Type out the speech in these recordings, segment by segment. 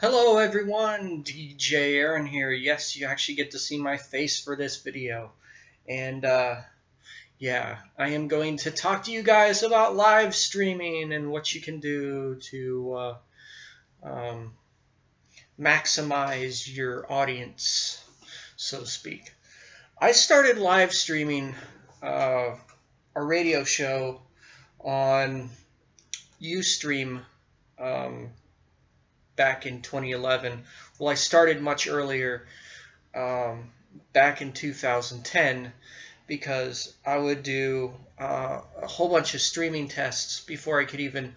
Hello everyone, DJ Aaron here. Yes, you actually get to see my face for this video. And yeah, I am going to talk to you guys about live streaming and what you can do to maximize your audience, so to speak. I started live streaming a radio show on Ustream back in 2011. Well, I started much earlier, back in 2010, because I would do a whole bunch of streaming tests before I could even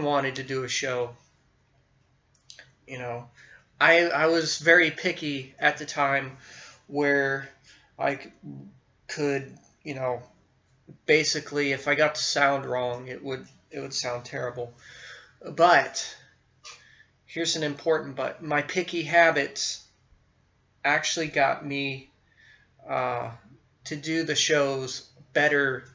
wanted to do a show. I was very picky at the time, where I could, basically, if I got the sound wrong, it would sound terrible. But here's an important but. My picky habits actually got me to do the shows better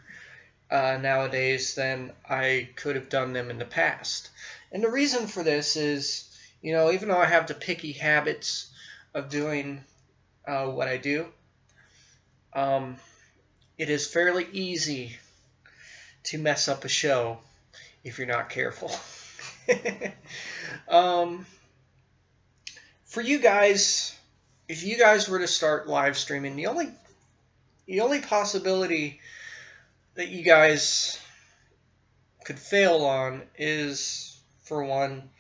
nowadays than I could have done them in the past. And the reason for this is, even though I have the picky habits of doing what I do, it is fairly easy to mess up a show if you're not careful. For you guys, if you guys were to start live streaming, the only possibility that you guys could fail on is, for one,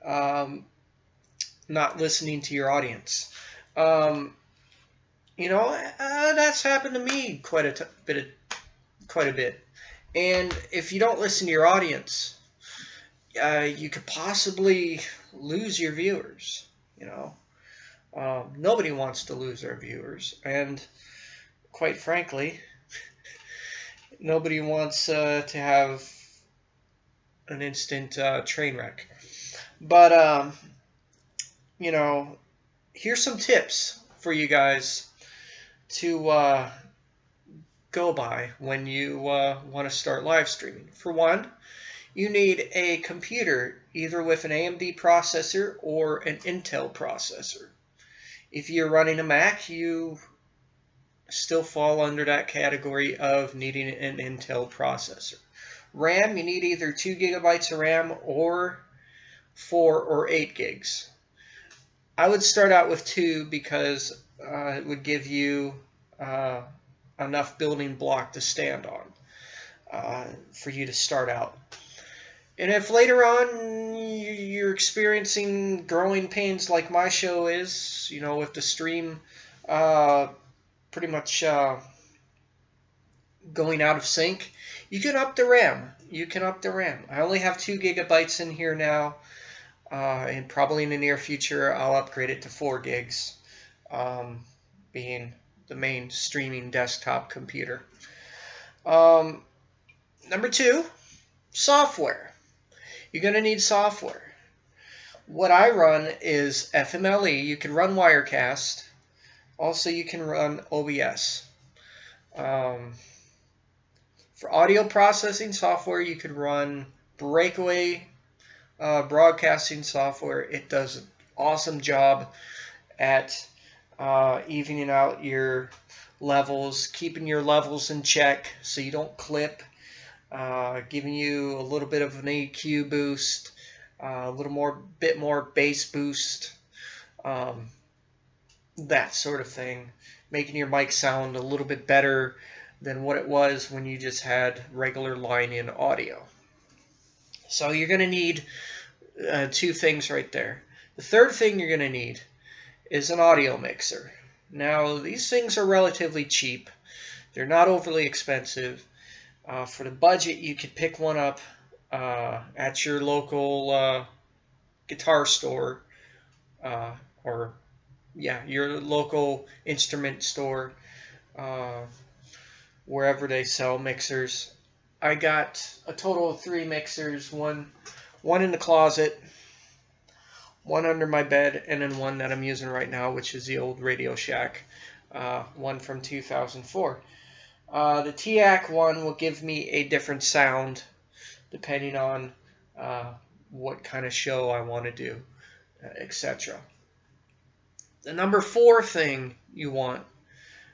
not listening to your audience. That's happened to me quite a bit. And if you don't listen to your audience, you could possibly lose your viewers. Nobody wants to lose their viewers, and quite frankly, nobody wants to have an instant train wreck. But here's some tips for you guys to go by when you want to start live streaming. For one, you need a computer, either with an AMD processor or an Intel processor. If you're running a Mac, you still fall under that category of needing an Intel processor. RAM, you need either 2 gigabytes of RAM or 4 or 8 gigs. I would start out with 2 because it would give you enough building block to stand on for you to start out. And if later on you're experiencing growing pains like my show is, with the stream pretty much going out of sync, you can up the RAM. I only have 2 gigabytes in here now, and probably in the near future I'll upgrade it to 4 gigs, being the main streaming desktop computer. Number 2, software. You're going to need software. What I run is FMLE. You can run Wirecast. Also, you can run OBS. For audio processing software, you could run Breakaway broadcasting software. It does an awesome job at evening out your levels, keeping your levels in check so you don't clip. Giving you a little bit of an EQ boost, a bit more bass boost, that sort of thing, making your mic sound a little bit better than what it was when you just had regular line-in audio. So you're going to need 2 things right there. The third thing you're going to need is an audio mixer. Now, these things are relatively cheap. They're not overly expensive. For the budget, you could pick one up at your local guitar store, or your local instrument store, wherever they sell mixers. I got a total of 3 mixers, one in the closet, one under my bed, and then one that I'm using right now, which is the old Radio Shack, one from 2004. The TEAC one will give me a different sound depending on what kind of show I want to do, etc. The number 4 thing you want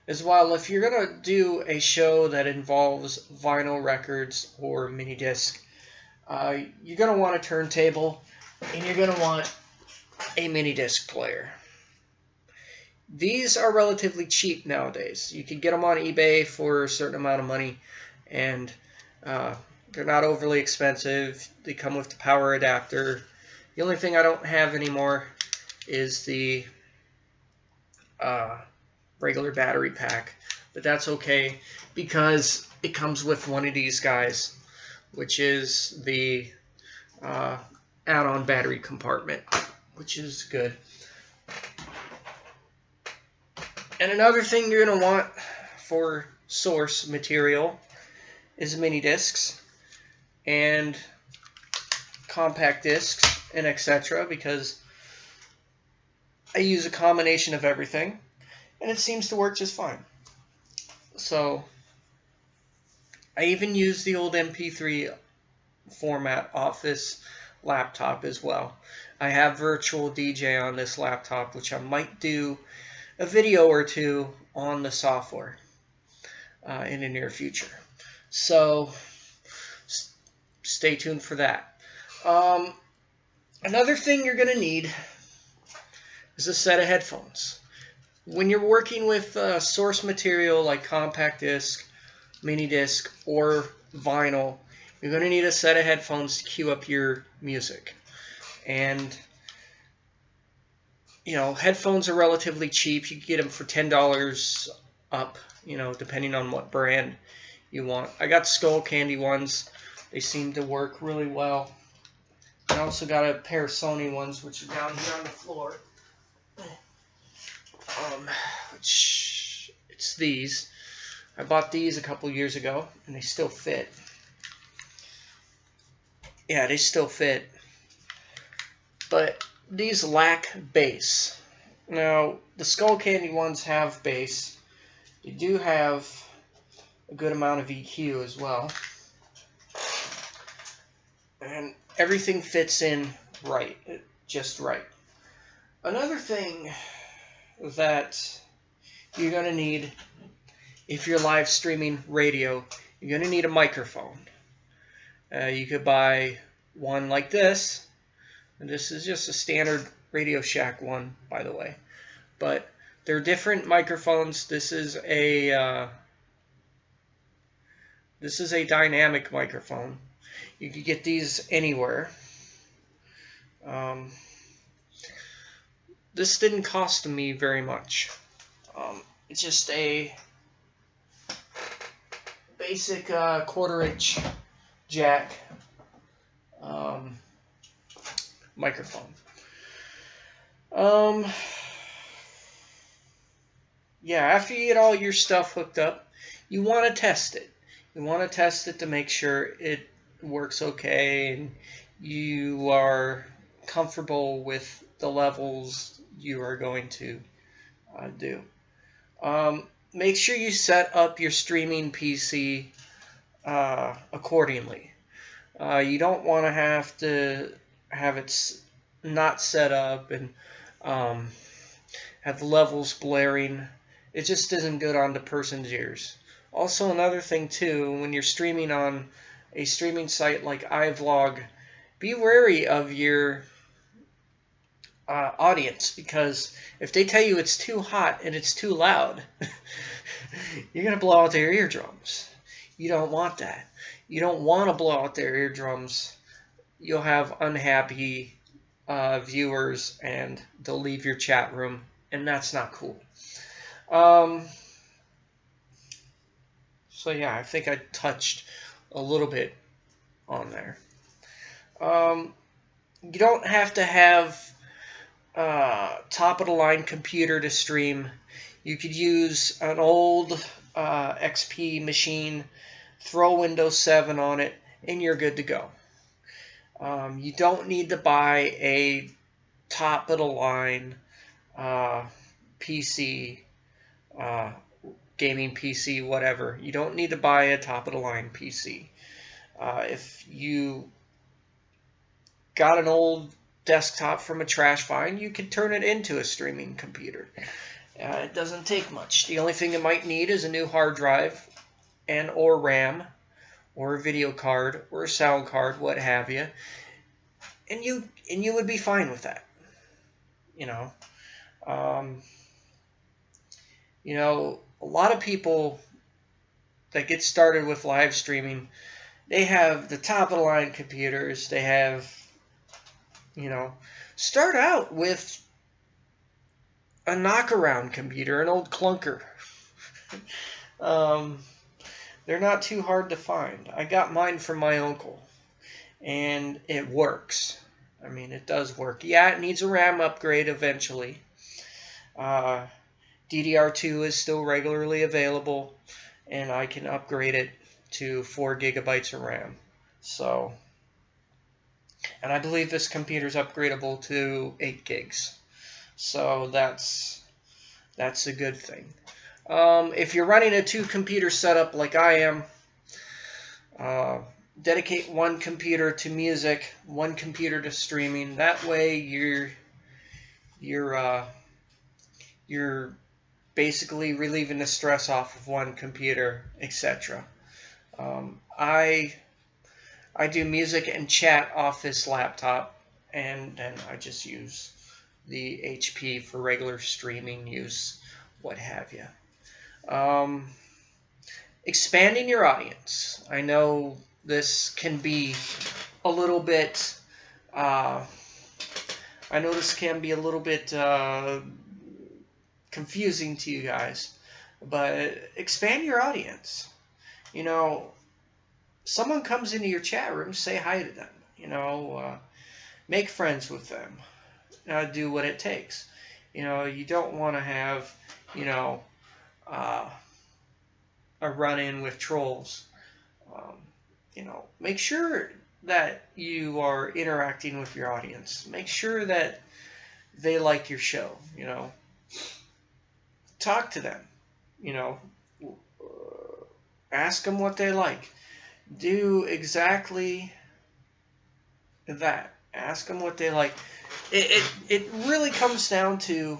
is, well, if you're going to do a show that involves vinyl records or mini disc, you're going to want a turntable and you're going to want a mini disc player. These are relatively cheap nowadays. You can get them on eBay for a certain amount of money, and they're not overly expensive. They come with the power adapter. The only thing I don't have anymore is the regular battery pack, but that's okay because it comes with one of these guys, which is the add-on battery compartment, which is good. And another thing you're going to want for source material is mini discs and compact discs and etc., because I use a combination of everything and it seems to work just fine. So I even use the old MP3 format Office laptop as well. I have Virtual DJ on this laptop, which I might do a video or two on the software in the near future. So stay tuned for that. Another thing you're going to need is a set of headphones. When you're working with source material like compact disc, mini disc, or vinyl, you're going to need a set of headphones to cue up your music. And headphones are relatively cheap. You can get them for $10 up, depending on what brand you want. I got Skull Candy ones. They seem to work really well. I also got a pair of Sony ones, which are down here on the floor. It's these. I bought these a couple years ago, and they still fit. Yeah, they still fit. But these lack bass. Now, the Skull Candy ones have bass. They do have a good amount of EQ as well. And everything fits in right, just right. Another thing that you're going to need if you're live streaming radio, you're going to need a microphone. You could buy one like this. And this is just a standard Radio Shack one, by the way. But they're different microphones. This is a dynamic microphone. You can get these anywhere. This didn't cost me very much. It's just a basic 1/4-inch jack microphone. Yeah, after you get all your stuff hooked up, you want to test it. You want to test it to make sure it works okay and you are comfortable with the levels you are going to do. Make sure you set up your streaming PC accordingly. You don't want to have it not set up and have the levels blaring. It just isn't good on the person's ears. Also, another thing too, when you're streaming on a streaming site like iVlog, be wary of your audience, because if they tell you it's too hot and it's too loud, you're going to blow out their eardrums. You don't want that. You don't want to blow out their eardrums. You'll have unhappy viewers and they'll leave your chat room, and that's not cool. So yeah, I think I touched a little bit on there. You don't have to have top-of-the-line computer to stream. You could use an old XP machine, throw Windows 7 on it, and you're good to go. You don't need to buy a top-of-the-line PC, gaming PC, whatever. You don't need to buy a top-of-the-line PC. If you got an old desktop from a trash find, you can turn it into a streaming computer. It doesn't take much. The only thing it might need is a new hard drive and or RAM or a video card or a sound card, what have you, and you would be fine with that. You know, a lot of people that get started with live streaming, they have the top of the line computers. They have, start out with a knockaround computer, an old clunker. They're not too hard to find. I got mine from my uncle, and it works. I mean, it does work. Yeah, it needs a RAM upgrade eventually. DDR2 is still regularly available, and I can upgrade it to 4 gigabytes of RAM. So, and I believe this computer is upgradable to 8 gigs. So that's a good thing. If you're running a 2-computer setup like I am, dedicate one computer to music, one computer to streaming. That way you're basically relieving the stress off of one computer, etc. I do music and chat off this laptop, and then I just use the HP for regular streaming use, what have you. Expanding your audience. I know this can be a little bit confusing to you guys, but expand your audience. Someone comes into your chat room, say hi to them. Make friends with them. Do what it takes. You don't want to have a run-in with trolls. Make sure that you are interacting with your audience. Make sure that they like your show. Talk to them. Ask them what they like. Do exactly that. Ask them what they like. It really comes down to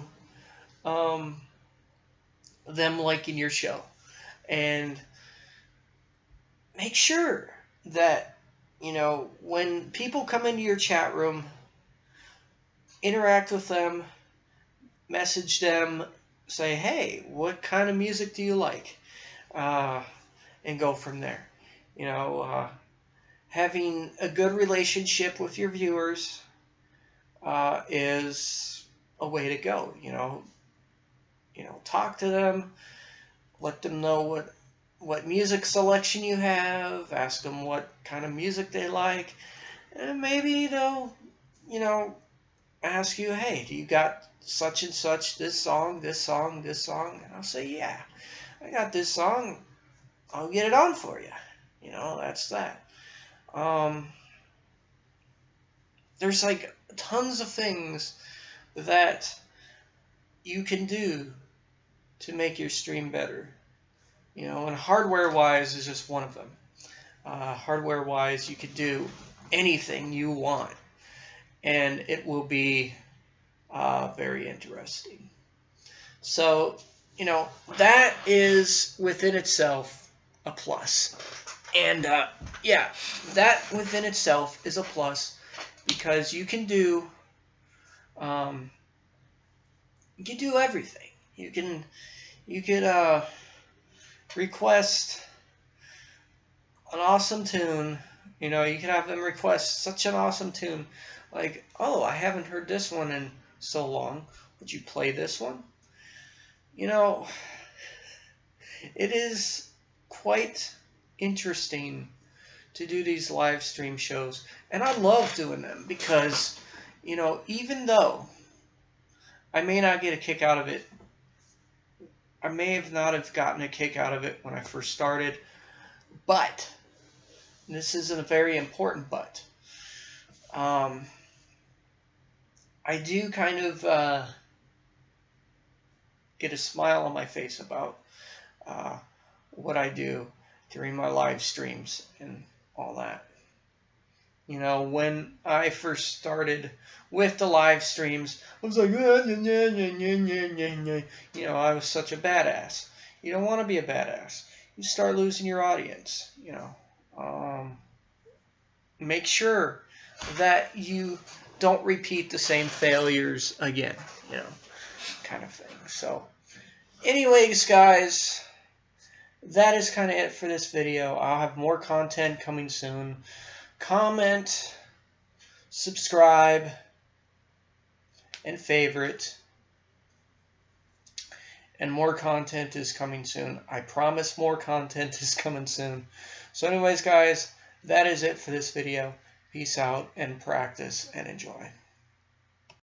them liking your show. And make sure that, when people come into your chat room, interact with them, message them, say, hey, what kind of music do you like? And go from there. Having a good relationship with your viewers is a way to go. Talk to them, let them know what music selection you have, ask them what kind of music they like, and maybe they'll, ask you, hey, do you got such and such, this song, this song, this song? And I'll say, yeah, I got this song, I'll get it on for you. That's that. There's like tons of things that you can do to make your stream better. And hardware-wise is just one of them. Hardware-wise, you could do anything you want, and it will be very interesting. So, that is within itself a plus. And, yeah, that within itself is a plus because you can do everything. You could request an awesome tune. You could have them request such an awesome tune, like, oh, I haven't heard this one in so long. Would you play this one? It is quite interesting to do these live stream shows, and I love doing them because, even though I may not get a kick out of it, I may have not have gotten a kick out of it when I first started, but, this is a very important but, I do kind of get a smile on my face about what I do during my live streams and all that. You know, when I first started with the live streams, I was like, you know, I was such a badass. You don't want to be a badass. You start losing your audience, you know. Make sure that you don't repeat the same failures again, you know, kind of thing. So, anyways, guys, that is kind of it for this video. I'll have more content coming soon. Comment, subscribe, and favorite. And more content is coming soon. I promise more content is coming soon. So anyways, guys, that is it for this video. Peace out and practice and enjoy.